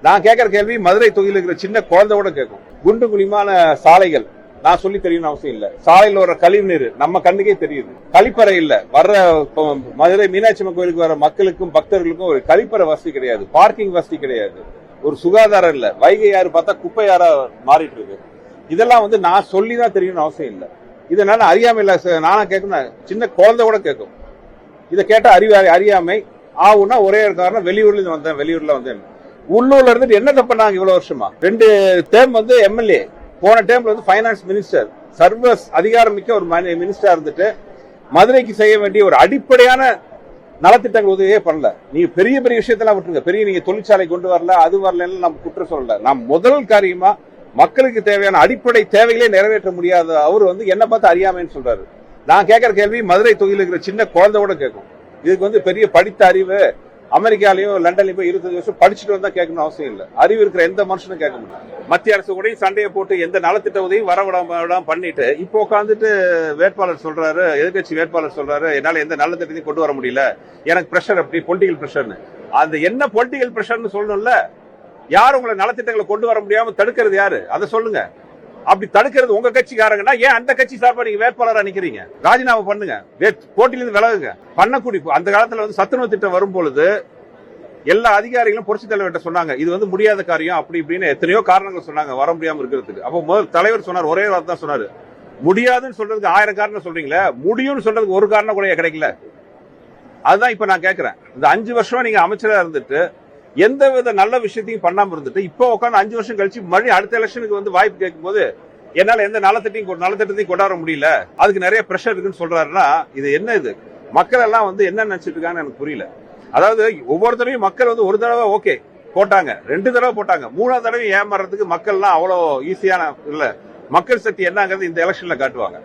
நான் கேட்கிற கேள்வி மதுரை தொகுதியில் இருக்கிற சின்ன குழந்தையோட கேட்கும். குண்டு குழிமான சாலைகள் நான் சொல்லி தெரியணும் அவசியம் இல்ல. சாலையில் வர கழிவு நீர் நம்ம கண்ணுக்கே தெரியுது. கழிப்பறை இல்ல. வர்ற மதுரை மீனாட்சி அம்மன் கோயிலுக்கு வர மக்களுக்கும் பக்தர்களுக்கும் ஒரு கழிப்பறை வசதி கிடையாது, பார்க்கிங் வசதி கிடையாது, ஒரு சுகாதாரம் இல்ல. வைகை யாரு பார்த்தா குப்பை யாரா மாறிட்டு இருக்கு. இதெல்லாம் நான் சொல்லிதான் தெரியணும் அவசியம் இல்ல. இதனால அறியாமை இல்ல. நானா கேட்கணும், சின்ன குழந்தை கூட கேட்கும். இதை கேட்டா அறியாமை ஆகும்னா ஒரே காரணம், வெளியூர்ல வந்தேன். உள்ளூர்ல இருந்துட்டு என்ன தப்பு இவ்வளவு வருஷமா 2 டேர்ம் எம்எல்ஏ, போன டேர்ம்ல பைனான்ஸ் மினிஸ்டர், சர்வ அதிகாரம் மிக்க ஒரு மினிஸ்டரா இருந்துட்டு மதுரைக்கு செய்ய வேண்டிய ஒரு அடிப்படையான நலத்திட்டங்கள் உதவியே பண்ணல. நீங்க பெரிய பெரிய விஷயத்தெல்லாம் விட்டுருங்க. நீங்க தொழிற்சாலை கொண்டு வரல, அது வரலன்னு நம்ம குற்றம் சொல்லல. நாம் முதல் காரியமா மக்களுக்கு தேவையான அடிப்படை தேவைகளே நிறைவேற்ற முடியாத அவர் என்ன பார்த்து அறியாமைன்னு சொல்றாரு. நான் கேட்கிற கேள்வி மதுரை தொகுதியில் இருக்கிற சின்ன குழந்தையோட கேட்கும். இதுக்கு பெரிய படித்த அறிவு அமெரிக்காலையும் லண்டன்லயும் போய் 20 வருஷம் படிச்சுட்டு வந்தா கேட்கணும் அவசியம் இல்ல. அறிவு இருக்கிற எந்த மனுஷனும் கேட்க முடியும். மத்திய அரசு கூட சண்டையை போட்டு எந்த நலத்திட்ட உதவியும் வரவிடாம பண்ணிட்டு இப்போ உட்காந்துட்டு வேட்பாளர் சொல்றாரு, எதிர்கட்சி வேட்பாளர் சொல்றாரு, என்னால எந்த நலத்திட்டத்தையும் கொண்டு வர முடியல, எனக்கு பிரஷர், அப்படி பொலிட்டிகல் பிரஷர்னு. அந்த என்ன பொலிட்டிகல் பிரஷர்னு சொல்லணும்ல. யார் உங்களை நலத்திட்டங்களை கொண்டு வர முடியாம தடுக்கிறது யாரு, அதை சொல்லுங்க. அப்படி தடுக்கிறது உங்க கட்சிக்காரங்கன்னா ஏன் அந்த கட்சி சார்பா நீங்க வேட்பாளரா நிக்கிறீங்க? ராஜினாமா பண்ணுங்க, போட்டியிலிருந்து விலகுங்க. பண்ணக்கூடிய அந்த காலத்துல சத்துணவு திட்டம் வரும் பொழுது எல்லா அதிகாரிகளும் புரட்சி தலைவர்கிட்ட சொன்னாங்க, இது முடியாத காரியம், அப்படி இப்படின்னு எத்தனையோ காரணங்கள் சொன்னாங்க வர முடியாம இருக்கிறதுக்கு. அப்போ முதல் தலைவர் சொன்னார், ஒரே வார்த்தை தான் சொன்னாரு, முடியாதுன்னு சொல்றதுக்கு 1000 காரணம் சொல்றீங்களே, முடியும்னு சொல்றதுக்கு ஒரு காரணம் கூட கிடைக்கல. அதுதான் இப்ப நான் கேட்கிறேன். இந்த 5 வருஷமா நீங்க அமைச்சரா இருந்துட்டு எந்த வித நல்ல விஷயத்தையும் பண்ணாம இருந்துட்டு இப்போ உட்காந்து 5 வருஷம் கழிச்சு மறுபடியும் அடுத்த எலெக்ஷனுக்கு வாய்ப்பு கேட்கும் போது என்னால எந்த நலத்திட்டத்தையும் கொண்டாட முடியல, அதுக்கு நிறைய பிரஷர் இருக்குன்னு சொல்றாருன்னா இது என்ன? இது மக்கள் எல்லாம் என்ன நினைச்சிட்டு இருக்காங்கன்னு எனக்கு புரியல. அதாவது ஒவ்வொருத்தரையும் மக்கள் ஒரு தடவை ஓகே போட்டாங்க, 2 தடவை போட்டாங்க, 3ஆவது தடவை ஏமாறதுக்கு மக்கள் எல்லாம் அவ்வளவு ஈஸியான இல்ல. மக்கள் சக்தி என்னங்கிறது இந்த எலெக்ஷன்ல காட்டுவாங்க.